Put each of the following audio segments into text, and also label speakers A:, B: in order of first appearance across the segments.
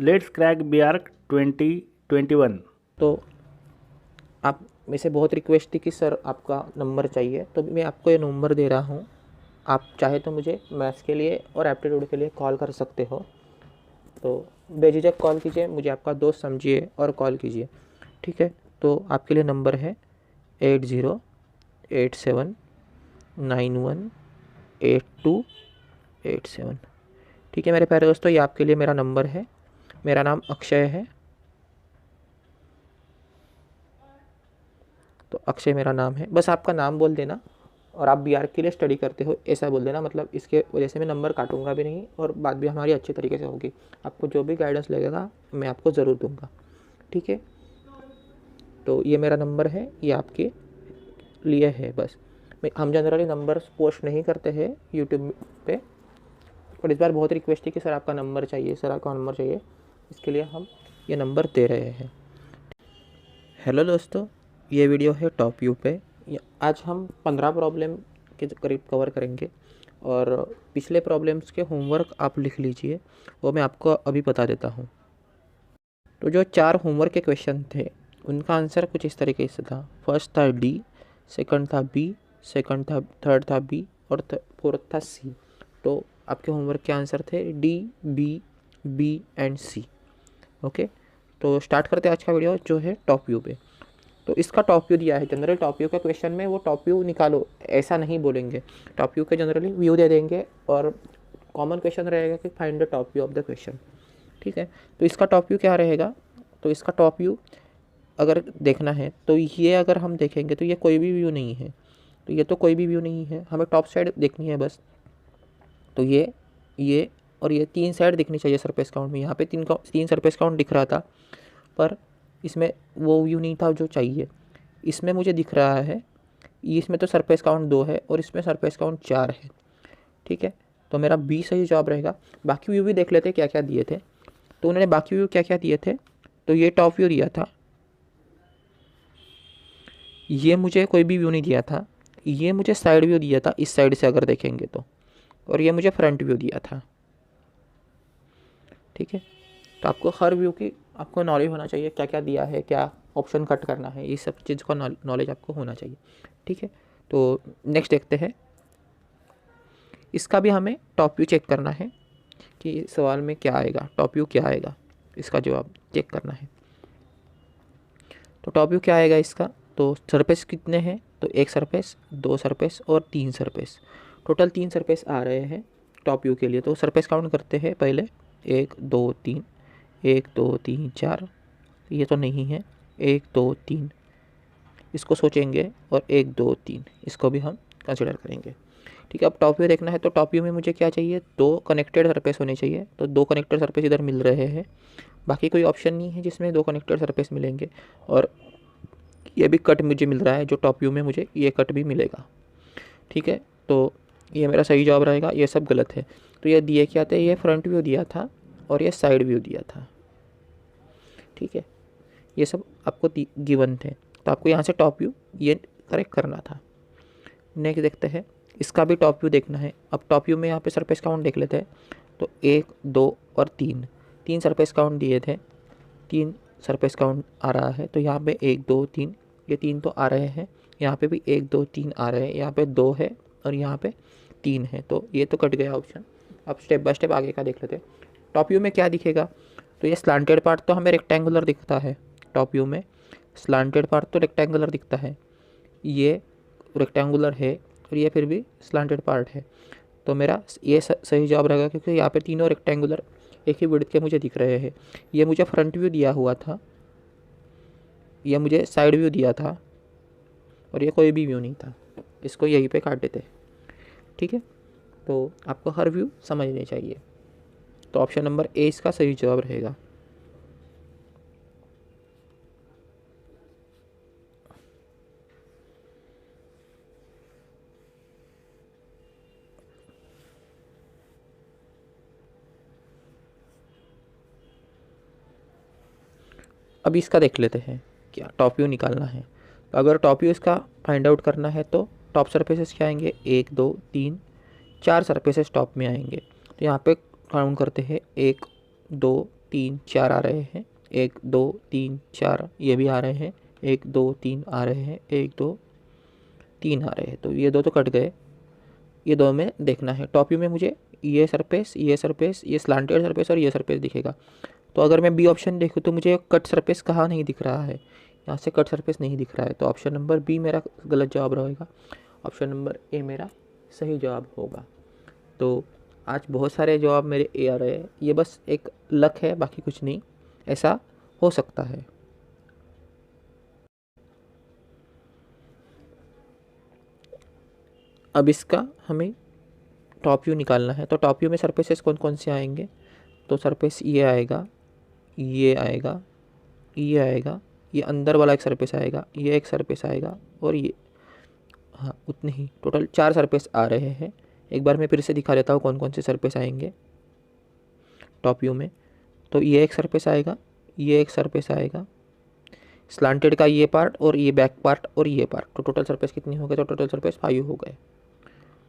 A: Let's crack BArch 2021।
B: तो आप में से बहुत रिक्वेस्ट थी कि सर आपका नंबर चाहिए, तो मैं आपको ये नंबर दे रहा हूँ। आप चाहे तो मुझे मैथ्स के लिए और एप्टीट्यूड के लिए कॉल कर सकते हो। तो बेझिझक कॉल कीजिए, मुझे आपका दोस्त समझिए और कॉल कीजिए, ठीक है। तो आपके लिए नंबर है 8087918287। ठीक है मेरे प्यारे दोस्तों, ये आपके लिए मेरा नंबर है। मेरा नाम अक्षय है। तो अक्षय मेरा नाम है, बस आपका नाम बोल देना और आप बीआर के लिए स्टडी करते हो ऐसा बोल देना। मतलब इसके वजह से मैं नंबर काटूंगा भी नहीं और बात भी हमारी अच्छी तरीके से होगी। आपको जो भी गाइडेंस लगेगा मैं आपको ज़रूर दूंगा, ठीक है। तो ये मेरा नंबर है, ये आपके लिए है। बस हम जनरली नंबर्स पोस्ट नहीं करते हैं यूट्यूब पे, पर इस बार बहुत रिक्वेस्ट थी कि सर आपका नंबर चाहिए, सर आपका नंबर चाहिए, इसके लिए हम ये नंबर दे रहे हैं। हेलो दोस्तों, ये वीडियो है टॉप व्यू पे। आज हम 15 प्रॉब्लम के करीब कवर करेंगे और पिछले प्रॉब्लम्स के होमवर्क आप लिख लीजिए, वो मैं आपको अभी बता देता हूँ। तो जो 4 होमवर्क के क्वेश्चन थे उनका आंसर कुछ इस तरीके से था। फर्स्ट था डी, सेकंड था बी, थर्ड था बी और फोर्थ था सी। तो आपके होमवर्क के आंसर थे D, B and C. Okay, तो स्टार्ट करते हैं आज का वीडियो जो है टॉप व्यू पे। तो इसका टॉप व्यू दिया है। जनरल टॉप व्यू का क्वेश्चन में वो टॉप व्यू निकालो ऐसा नहीं बोलेंगे, टॉप व्यू के जनरली व्यू दे देंगे और कॉमन क्वेश्चन रहेगा कि find the top view of the question, ठीक है। तो इसका टॉप व्यू क्या रहेगा? तो इसका टॉप व्यू अगर देखना है तो ये अगर हम देखेंगे तो ये कोई भी व्यू नहीं है। तो ये तो कोई भी व्यू नहीं है, हमें टॉप साइड देखनी है बस। तो ये और ये 3 साइड दिखनी चाहिए सरफेस काउंट में। यहाँ पे 3 सरफेस काउंट दिख रहा था, पर इसमें वो व्यू नहीं था जो चाहिए। इसमें मुझे दिख रहा है, इसमें तो सरफेस काउंट 2 है और इसमें सरफेस काउंट 4 है, ठीक है। तो मेरा बी सही जवाब रहेगा। बाकी व्यू भी देख लेते क्या क्या दिए थे। तो उन्होंने बाकी व्यू क्या क्या दिए थे। तो ये टॉप व्यू दिया था, ये मुझे कोई भी व्यू नहीं दिया था, ये मुझे साइड व्यू दिया था इस साइड से अगर देखेंगे तो, और ये मुझे फ्रंट व्यू दिया था, ठीक है। तो आपको हर व्यू की आपको नॉलेज होना चाहिए, क्या क्या दिया है, क्या ऑप्शन कट करना है, ये सब चीज़ का नॉलेज आपको होना चाहिए, ठीक है। तो नेक्स्ट देखते हैं। इसका भी हमें टॉप व्यू चेक करना है कि इस सवाल में क्या आएगा, टॉप व्यू क्या आएगा, इसका जवाब चेक करना है। तो टॉप व्यू क्या आएगा इसका? तो सरफेस कितने हैं? तो 1 सरफेस, 2 सरफेस और 3 सरफेस। टोटल 3 सरफेस आ रहे हैं टॉप व्यू के लिए। तो सरफेस काउंट करते हैं पहले, 1 2 3, 1 2 3 4, ये तो नहीं है, 1 2 3 इसको सोचेंगे और 1 2 3 इसको भी हम कंसिडर करेंगे, ठीक है। अब टॉप व्यू देखना है तो टॉप व्यू में मुझे क्या चाहिए? 2 कनेक्टेड सरफेस होने चाहिए। तो 2 कनेक्टेड सरफेस इधर मिल रहे हैं, बाकी कोई ऑप्शन नहीं है जिसमें 2 कनेक्टेड सरफेस मिलेंगे। और ये भी कट मुझे मिल रहा है, जो टॉप व्यू में मुझे ये कट भी मिलेगा, ठीक है। तो ये मेरा सही जवाब रहेगा, ये सब गलत है। तो ये दिए क्या थे? ये फ्रंट व्यू दिया था और ये साइड व्यू दिया था, ठीक है। ये सब आपको गिवन थे, तो आपको यहाँ से टॉप व्यू ये करेक्ट करना था। नेक्स्ट देखते हैं, इसका भी टॉप व्यू देखना है। अब टॉप व्यू में यहाँ पे सरफेस काउंट देख लेते हैं। तो 1 2 और 3 सरफेस काउंट दिए थे, 3 सरफेस काउंट आ रहा है। तो यहाँ पे 1 2 3, ये 3 तो आ रहे हैं। यहाँ पे भी 1 2 3 आ रहे हैं, यहाँ पे 2 है और यहाँ पे 3 है। तो ये तो कट गया ऑप्शन। अब स्टेप बाय स्टेप आगे का देख लेते हैं। टॉप व्यू में क्या दिखेगा? तो ये स्लांटेड पार्ट तो हमें रेक्टेंगुलर दिखता है। टॉप व्यू में स्लांटेड पार्ट तो रेक्टेंगुलर दिखता है, ये रेक्टेंगुलर है और ये फिर भी स्लांटेड पार्ट है। तो मेरा ये सही जवाब रहेगा, क्योंकि यहाँ पे तीनों रेक्टेंगुलर एक ही विड्थ के मुझे दिख रहे हैं। ये मुझे फ्रंट व्यू दिया हुआ था, ये मुझे साइड व्यू दिया था और ये कोई भी व्यू नहीं था। इसको यहीं पे काट देते, ठीक है। तो आपको हर व्यू समझने चाहिए। तो ऑप्शन नंबर ए इसका सही जवाब रहेगा। अब इसका देख लेते हैं, क्या टॉप व्यू निकालना है। तो अगर टॉप व्यू इसका फाइंड आउट करना है तो टॉप सरफेसेस क्या आएंगे? 1 2 3 4 सरफेसेस टॉप में आएंगे। तो यहाँ पे काउंट करते हैं, 1 2 3 4 आ रहे हैं, 1 2 3 4 ये भी आ रहे हैं, 1 2 3 आ रहे हैं, 1 2 3 आ रहे हैं, तो ये दो तो कट गए, ये दो में देखना है। टॉप व्यू में मुझे ये सरफेस, ये सरफेस, ये स्लांटेड सरफेस और ये सरफेस दिखेगा। तो अगर मैं बी ऑप्शन देखूँ तो मुझे कट सरफेस कहाँ नहीं दिख रहा है, यहाँ से कट सरफेस नहीं दिख रहा है, तो ऑप्शन नंबर बी मेरा गलत जवाब रहेगा, ऑप्शन नंबर ए मेरा सही जवाब होगा। तो आज बहुत सारे जवाब मेरे ए आ रहे हैं, ये बस एक लक है, बाकी कुछ नहीं, ऐसा हो सकता है। अब इसका हमें टॉप व्यू निकालना है। तो टॉप व्यू में सरफेसेस कौन कौन से आएंगे, तो सरफेस ये आएगा, ये आएगा, ये आएगा, ये अंदर वाला एक सरफेस आएगा, ये एक सरफेस आएगा और ये, हाँ उतने ही, टोटल 4 सरफेस आ रहे हैं। एक बार मैं फिर से दिखा देता हूँ कौन कौन से सरफेस आएंगे टॉप व्यू में। तो ये एक सरफेस आएगा, ये एक सरफेस आएगा, स्लांटेड का ये पार्ट और ये बैक पार्ट और ये पार्ट, तो टोटल सरफेस कितने हो गए, तो टोटल सरफेस 5 हो गए।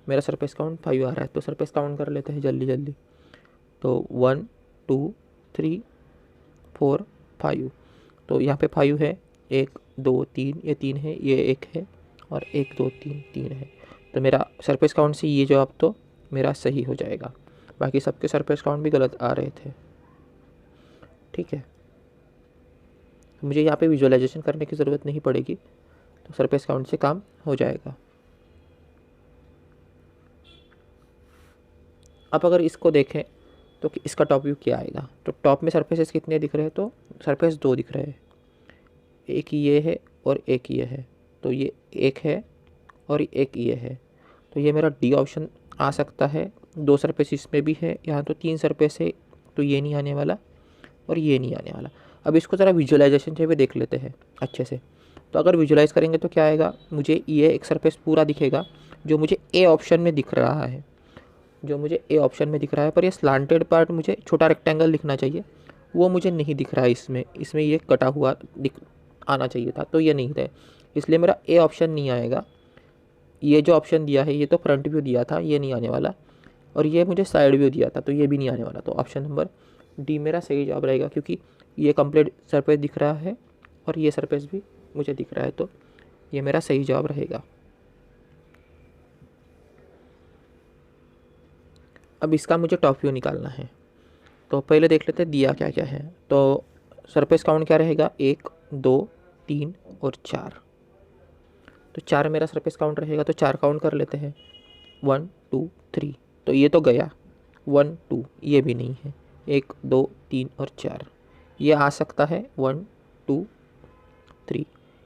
B: मेरा सरफेस काउंट 5 आ रहा है, तो सरफेस काउंट कर लेते हैं जल्दी जल्दी। तो 1 2 3 4 5, तो यहाँ पे 5 है, 1 2 3, ये 3 है, ये 1 है और 1 2 3 3 है। तो मेरा सरफेस काउंट से ये जवाब तो मेरा सही हो जाएगा, बाकी सबके सरफेस काउंट भी गलत आ रहे थे। ठीक है, मुझे यहाँ पे विजुअलाइजेशन करने की ज़रूरत नहीं पड़ेगी, तो सरफेस काउंट से काम हो जाएगा। अब अगर इसको देखें तो कि इसका टॉप व्यू क्या आएगा, तो टॉप में सरफेसेस कितने दिख रहे हैं, तो सरफेस 2 दिख रहे हैं, एक ये है और एक ये है, तो ये एक है और एक ये है, तो ये मेरा डी ऑप्शन आ सकता है। 2 सरफेस इसमें भी है, यहाँ तो 3 सरफेस है, तो ये नहीं आने वाला और ये नहीं आने वाला। अब इसको ज़रा विजुअलाइजेशन से भी देख लेते हैं अच्छे से। तो अगर विजुअलाइज करेंगे तो क्या आएगा, मुझे ये एक सरफेस पूरा दिखेगा जो मुझे ए ऑप्शन में दिख रहा है, जो मुझे ए ऑप्शन में दिख रहा है, पर ये स्लांटेड पार्ट मुझे छोटा रेक्टेंगल दिखना चाहिए, वो मुझे नहीं दिख रहा है इसमें, इसमें ये कटा हुआ दिख आना चाहिए था, तो ये नहीं है, इसलिए मेरा ए ऑप्शन नहीं आएगा। ये जो ऑप्शन दिया है ये तो फ्रंट व्यू दिया था, ये नहीं आने वाला, और ये मुझे साइड व्यू दिया था, तो ये भी नहीं आने वाला। तो ऑप्शन नंबर डी मेरा सही जवाब रहेगा, क्योंकि ये कंप्लीट सरफेस दिख रहा है और ये सरफेस भी मुझे दिख रहा है, तो ये मेरा सही जवाब रहेगा। अब इसका मुझे टॉप व्यू निकालना है, तो पहले देख लेते हैं दिया क्या क्या है। तो सरफेस काउंट क्या रहेगा, 1 2 3 और 4, तो 4 मेरा सरफेस काउंट रहेगा, तो 4 काउंट कर लेते हैं, 1 2 3, तो ये तो गया, 1 2 ये भी नहीं है, 1 2 3 और 4 ये आ सकता है, 1 2 3,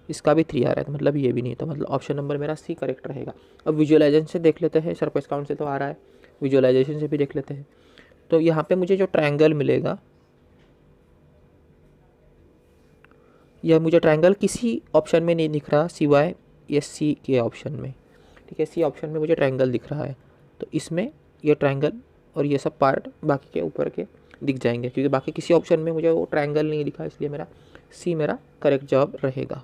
B: इसका भी 3 आ रहा है, तो मतलब ये भी नहीं, तो मतलब ऑप्शन नंबर मेरा सी करेक्ट रहेगा। अब विजुअलाइजेशन से देख लेते हैं, सरफेस काउंट से तो आ रहा है, विजुअलाइजेशन से भी देख लेते हैं। तो यहाँ पे मुझे जो ट्रायंगल मिलेगा, यह मुझे ट्रायंगल किसी ऑप्शन में नहीं दिख रहा सिवाय ये सी के ऑप्शन में। ठीक है, सी ऑप्शन में मुझे ट्रायंगल दिख रहा है, तो इसमें ये ट्रायंगल और ये सब पार्ट बाकी के ऊपर के दिख जाएंगे, क्योंकि बाकी किसी ऑप्शन में मुझे वो ट्रायंगल नहीं दिखा, इसलिए मेरा सी मेरा करेक्ट जवाब रहेगा।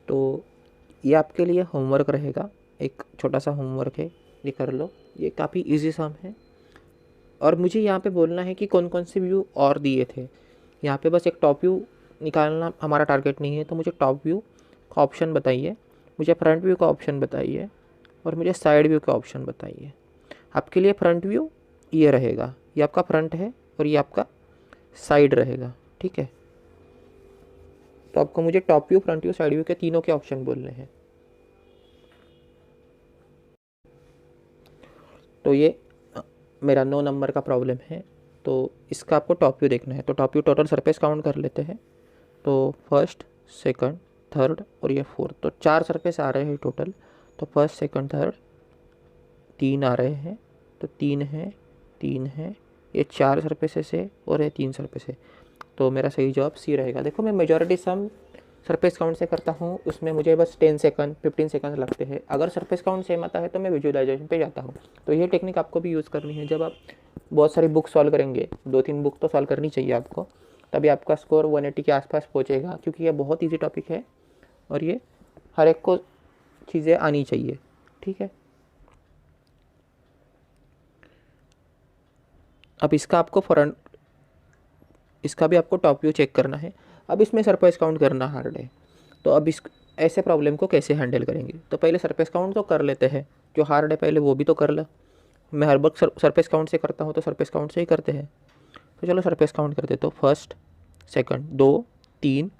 B: तो ये आपके लिए होमवर्क रहेगा, एक छोटा सा होमवर्क है, ये कर लो, ये काफ़ी इजी सम है। और मुझे यहाँ पे बोलना है कि कौन कौन से व्यू और दिए थे, यहाँ पे बस एक टॉप व्यू निकालना हमारा टारगेट नहीं है, तो मुझे टॉप व्यू का ऑप्शन बताइए, मुझे फ्रंट व्यू का ऑप्शन बताइए और मुझे साइड व्यू का ऑप्शन बताइए। आपके लिए फ्रंट व्यू ये रहेगा, ये आपका फ्रंट है और ये आपका साइड रहेगा। ठीक है, तो आपको मुझे top view, front view, side view के तीनों के ऑप्शन बोलने हैं। तो ये मेरा 9 नंबर का प्रॉब्लम है, तो इसका आपको टॉप व्यू देखना है। तो top view total surface count कर लेते हैं, तो फर्स्ट सेकंड थर्ड और ये फोर्थ, तो 4 सरफेस आ रहे हैं टोटल। तो फर्स्ट सेकंड थर्ड 3 आ रहे हैं, तो 3 है 3 है, ये 4 सरफेसेस है और ये 3 सरफेस है, तो मेरा सही जवाब सी रहेगा। देखो मैं मेजॉरिटी सम सरफेस काउंट से करता हूँ, उसमें मुझे बस 10 सेकंड 15 सेकंड लगते हैं। अगर सरफेस काउंट सेम आता है तो मैं विजुअलाइजेशन पे जाता हूँ। तो ये टेक्निक आपको भी यूज़ करनी है, जब आप बहुत सारी बुक सॉल्व करेंगे, 2-3 बुक तो सॉल्व करनी चाहिए आपको, तभी आपका स्कोर 180 के आसपास पहुंचेगा, क्योंकि ये बहुत इजी टॉपिक है और ये हर एक को चीज़ें आनी चाहिए। ठीक है, अब इसका भी आपको टॉप व्यू चेक करना है। अब इसमें सरप्राइज काउंट करना हार्ड है, तो अब इस ऐसे प्रॉब्लम को कैसे हैंडल करेंगे? तो पहले सरप्राइज काउंट तो कर लेते हैं, जो हार्ड है पहले वो भी तो कर लो। मैं हर वक्त सरप्राइज काउंट से करता हूँ, तो सरप्राइज काउंट से ही करते हैं। तो चलो सरप्राइज काउंट करते, तो फर्स्ट, सेकंड, 2, 3,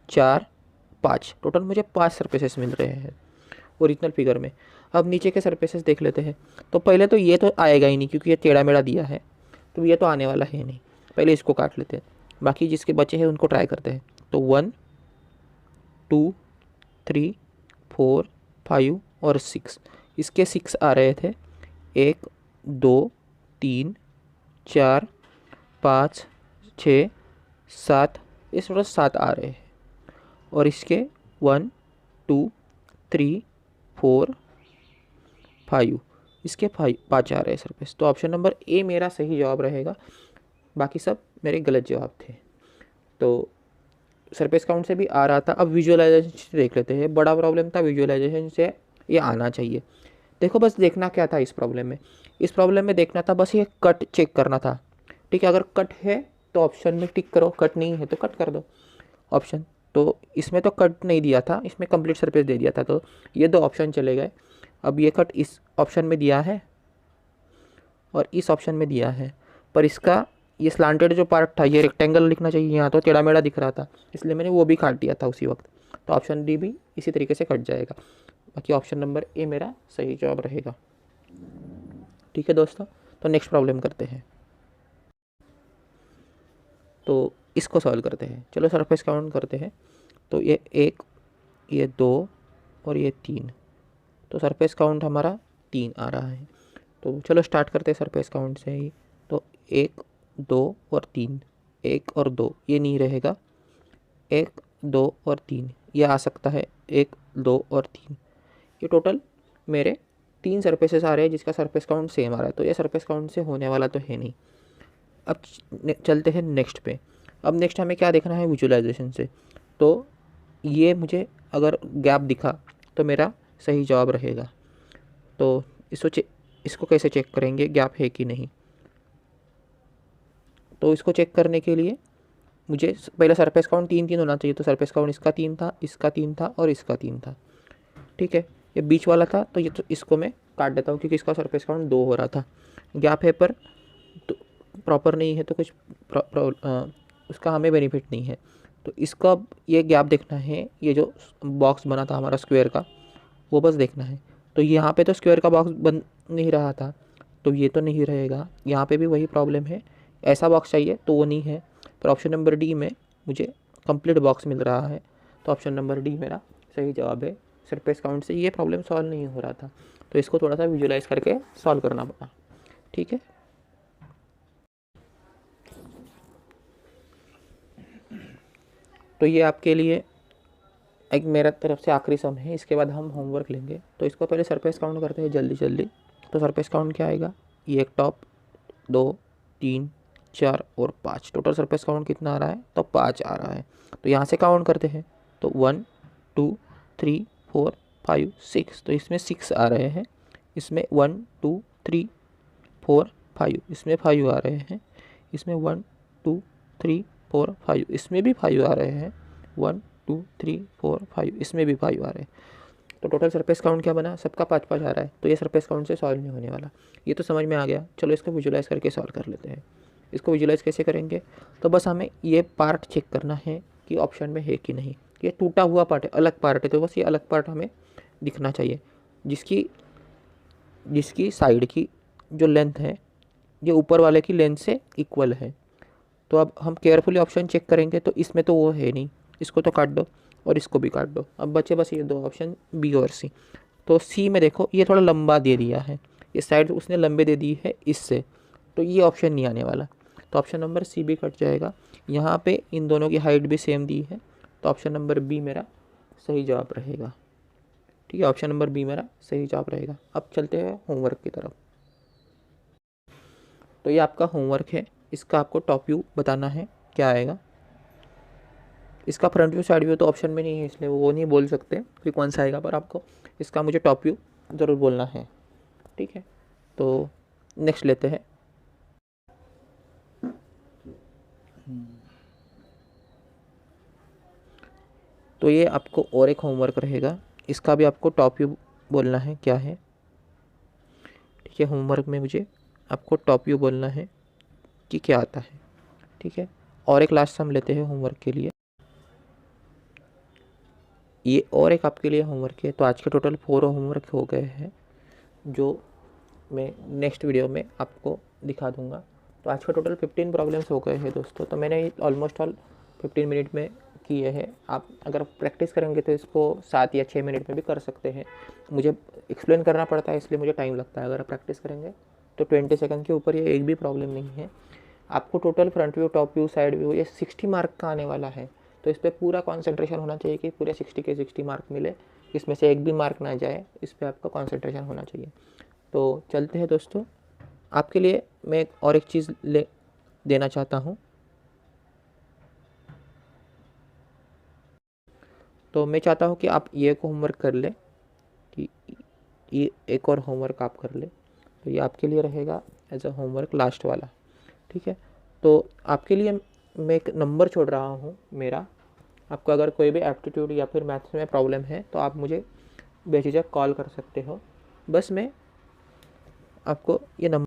B: 4, 5, टोटल मुझे 5 सरफेसेस मिल रहे हैं ओरिजिनल फिगर में। अब नीचे के सरफेसेस देख लेते हैं। तो पहले तो ये तो आएगा ही नहीं, क्योंकि ये टेढ़ा मेढ़ा दिया है, तो ये तो आने वाला है नहीं। पहले इसको काट लेते हैं, बाकी जिसके बचे हैं उनको ट्राई करते हैं। तो 1, 2, 3, 4, 5 और 6, इसके 6 आ रहे थे। 1, 2, 3, 4, 5, 6, 7, इस टोटल 7 आ रहे हैं। और इसके 1, 2, 3, 4, 5, इसके 5 आ रहे हैं सरफेस। तो ऑप्शन नंबर ए मेरा सही जवाब रहेगा, बाकी सब मेरे गलत जवाब थे। तो सरफेस काउंट से भी आ रहा था, अब विजुअलाइजेशन से देख लेते हैं। बड़ा प्रॉब्लम था विजुअलाइजेशन से, ये आना चाहिए। देखो बस देखना क्या था इस प्रॉब्लम में, इस प्रॉब्लम में देखना था बस ये कट चेक करना था। ठीक है, अगर कट है तो ऑप्शन में टिक करो, कट नहीं है तो कट कर दो ऑप्शन। तो इसमें तो कट नहीं दिया था, इसमें कंप्लीट सरफेस दे दिया था, तो ये 2 ऑप्शन चले गए। अब ये कट इस ऑप्शन में दिया है और इस ऑप्शन में दिया है, पर इसका ये स्लांटेड जो पार्ट था, ये रेक्टेंगल लिखना चाहिए, यहाँ तो टेढ़ा मेढ़ा दिख रहा था, इसलिए मैंने वो भी काट दिया था उसी वक्त। तो ऑप्शन डी भी इसी तरीके से कट जाएगा, बाकी ऑप्शन नंबर ए मेरा सही जवाब रहेगा। ठीक है दोस्तों, तो नेक्स्ट प्रॉब्लम करते हैं। तो इसको सॉल्व करते हैं। चलो सरफेस काउंट करते हैं। तो ये 1, ये 2 और ये 3, तो सरफेस काउंट हमारा 3 आ रहा है। तो चलो स्टार्ट करते हैं सरफेस काउंट से ही। तो 1, 2 और 3, 1 और 2 ये नहीं रहेगा, 1, 2 और 3 ये आ सकता है, 1, 2 और 3, ये टोटल मेरे 3 सरफेसेस आ रहे हैं जिसका सरफेस काउंट सेम आ रहा है। तो ये सरफेस काउंट से होने वाला तो है नहीं। अब चलते हैं नेक्स्ट पे। अब नेक्स्ट हमें क्या देखना है विजुअलाइजेशन से। तो ये मुझे अगर गैप दिखा तो मेरा सही जवाब रहेगा। तो इसको कैसे चेक करेंगे गैप है कि नहीं? तो इसको चेक करने के लिए मुझे पहले सरफेस काउंट 3 होना चाहिए। तो सरफेस काउंट इसका 3 था, इसका 3 था और इसका 3 था। ठीक है, ये बीच वाला था, तो ये तो इसको मैं काट देता हूँ, क्योंकि इसका सरफेस काउंट 2 हो रहा था। गैप है पर तो प्रॉपर नहीं है, तो कुछ उसका हमें बेनिफिट नहीं है। तो इसका ये गैप देखना है, ये जो बॉक्स बना था हमारा स्क्वायर का, वो बस देखना है। तो यहाँ पे तो स्क्वायर का बॉक्स बन नहीं रहा था, तो ये तो नहीं रहेगा। यहाँ पे भी वही प्रॉब्लम है, ऐसा बॉक्स चाहिए तो वो नहीं है। पर ऑप्शन नंबर डी में मुझे कंप्लीट बॉक्स मिल रहा है, तो ऑप्शन नंबर डी मेरा सही जवाब है। सरफेस काउंट से ये प्रॉब्लम सॉल्व नहीं हो रहा था, तो इसको थोड़ा सा विजुलाइज करके सॉल्व करना पड़ा। ठीक है, तो ये आपके लिए एक मेरा तरफ से आखिरी सम है, इसके बाद हम होमवर्क लेंगे। तो इसको पहले सरफेस काउंट करते हैं जल्दी जल्दी। तो सरफेस काउंट क्या आएगा? ये एक टॉप, 2, 3, 4 और 5, टोटल सरफेस काउंट कितना आ रहा है? तो 5 आ रहा है। तो यहाँ से काउंट करते हैं। तो 1, 2, 3, 4, 5, 6, तो इसमें 6 आ रहे हैं। इसमें 1, 2, 3, 4, 5, इसमें 5 आ रहे हैं। इसमें 1, 2, 3, 4, 5, इसमें भी 5 आ रहे हैं। 1, 2, 3, 4, 5, इसमें भी 5 आ रहे हैं। तो टोटल सरफेस काउंट क्या बना? सबका 5-5 आ रहा है। तो ये सरफेस काउंट से सॉल्व नहीं होने वाला। ये तो समझ में आ गया। चलो इसको विजुलाइज करके सॉल्व कर लेते हैं। इसको विजुलाइज कैसे करेंगे? तो बस हमें ये पार्ट चेक करना है कि ऑप्शन में है कि नहीं। ये टूटा हुआ पार्ट है, अलग पार्ट है, तो बस ये अलग पार्ट हमें दिखना चाहिए, जिसकी साइड की जो लेंथ है ये ऊपर वाले की लेंथ से इक्वल है। तो अब हम केयरफुली ऑप्शन चेक करेंगे, तो इसमें तो वो है नहीं, इसको तो काट दो और इसको भी काट दो। अब बचे बस ये 2 ऑप्शन, बी और सी। तो सी में देखो ये थोड़ा लंबा दे दिया है, ये साइड उसने लंबे दे दी है इससे, तो ये ऑप्शन नहीं आने वाला। तो ऑप्शन नंबर सी भी कट जाएगा। यहाँ पे इन दोनों की हाइट भी सेम दी है, तो ऑप्शन नंबर बी मेरा सही जवाब रहेगा। ठीक है, ऑप्शन नंबर बी मेरा सही जवाब रहेगा। अब चलते हैं होमवर्क की तरफ। तो ये आपका होमवर्क है, इसका आपको टॉप व्यू बताना है क्या आएगा। इसका फ्रंट व्यू साइड व्यू तो ऑप्शन में नहीं है, इसलिए वो नहीं बोल सकते कि कौन सा आएगा, पर आपको इसका मुझे टॉप व्यू ज़रूर बोलना है, ठीक है। तो नेक्स्ट लेते हैं। तो ये आपको और एक होमवर्क रहेगा, इसका भी आपको टॉप व्यू बोलना है क्या है, ठीक है। होमवर्क में मुझे आपको टॉप व्यू बोलना है कि क्या आता है, ठीक है। और एक लास्ट हम लेते हैं होमवर्क के लिए, ये और एक आपके लिए होमवर्क है। तो आज के टोटल 4 होमवर्क हो गए हैं, जो मैं नेक्स्ट वीडियो में आपको दिखा दूंगा। तो आज के टोटल 15 प्रॉब्लम्स हो गए हैं दोस्तों। तो मैंने ऑलमोस्ट ऑल 15 मिनट में किए हैं। आप अगर प्रैक्टिस करेंगे तो इसको 7 या 6 मिनट में भी कर सकते हैं। मुझे एक्सप्लेन करना पड़ता है, इसलिए मुझे टाइम लगता है। अगर आप प्रैक्टिस करेंगे तो 20 सेकंड के ऊपर ये एक भी प्रॉब्लम नहीं है। आपको total front view, top view, side view, ये 60 मार्क का आने वाला है। तो इस पर पूरा कॉन्सेंट्रेशन होना चाहिए कि पूरे 60 के 60 मार्क मिले, इसमें से एक भी मार्क ना जाए, इस पर आपका कॉन्सेंट्रेशन होना चाहिए। तो चलते हैं दोस्तों। आपके लिए मैं और एक चीज़ देना चाहता हूँ। तो मैं चाहता हूँ कि आप ये को होमवर्क कर लें, कि ये एक और होमवर्क आप कर लें। तो ये आपके लिए रहेगा एज अ होमवर्क लास्ट वाला, ठीक है। तो आपके लिए मैं एक नंबर छोड़ रहा हूँ मेरा। आपको अगर कोई भी एप्टीट्यूड या फिर मैथ्स में प्रॉब्लम है तो आप मुझे बेझिझक कॉल कर सकते हो। बस मैं आपको ये नंबर